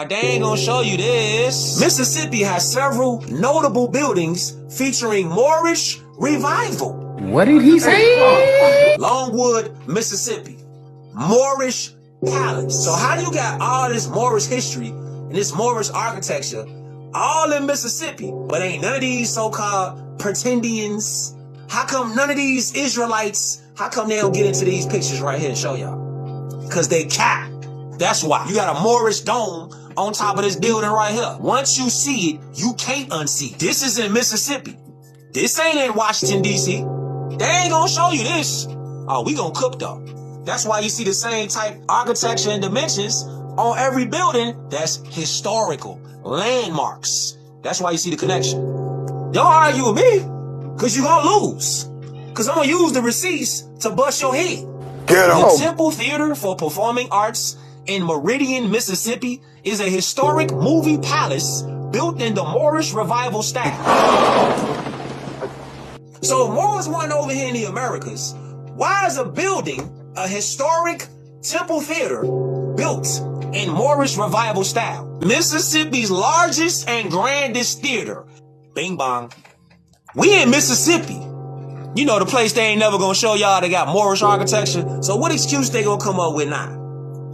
They ain't gonna show you this. Mississippi has several notable buildings featuring Moorish revival. What did he say? Longwood, Mississippi. Moorish palace. So how you got all this Moorish history and this Moorish architecture all in Mississippi, but ain't none of these so-called pretendians? How come none of these Israelites, how come they don't get into these pictures right here and show y'all? Because they cap. That's why. You got a Moorish dome on top of this building right here. Once you see it, you can't unsee it. This is in Mississippi. This ain't in Washington, D.C. They ain't gonna show you this. Oh, we gonna cook though. That's why you see the same type architecture and dimensions on every building that's historical. Landmarks. That's why you see the connection. Don't argue with me, because you gonna lose. Because I'm gonna use the receipts to bust your head. Get 'em. The Temple Theater for Performing Arts in Meridian, Mississippi is a historic movie palace built in the Moorish revival style. So if Moors weren't over here in the Americas, why is a building, a historic temple theater, built in Moorish revival style? Mississippi's largest and grandest theater. Bing bong. We in Mississippi. You know, the place they ain't never gonna show y'all they got Moorish architecture. So what excuse they gonna come up with now?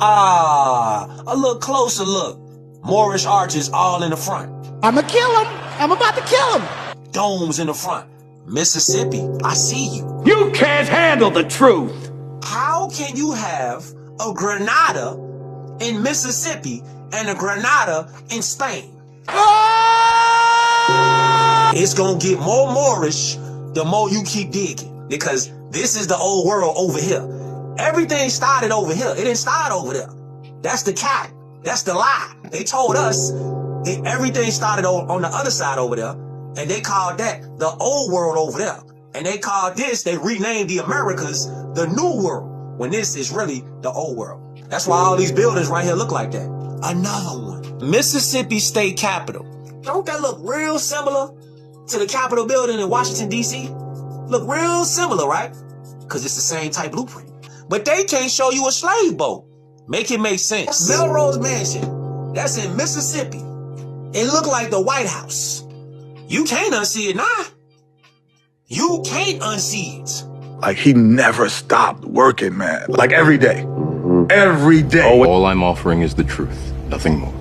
A little closer look. Moorish arches all in the front. I'ma kill him. I'm about to kill him. Domes in the front. Mississippi, I see you. You can't handle the truth. How can you have a Granada in Mississippi and a Granada in Spain? It's gonna get more Moorish the more you keep digging, because this is the old world over here. Everything started over here. It didn't start over there. That's the cap. That's the lie. They told us everything started on the other side over there, and they called that the old world over there. And they called this, they renamed the Americas the new world, when this is really the old world. That's why all these buildings right here look like that. Another one. Mississippi State Capitol. Don't that look real similar to the Capitol building in Washington, D.C.? Look real similar, right? Because it's the same type blueprint. But they can't show you a slave boat. Make it make sense. Melrose Mansion. That's in Mississippi. It look like the White House. You can't unsee it now. You can't unsee it. Like, he never stopped working, man. Like, every day. Every day. All I'm offering is the truth, nothing more.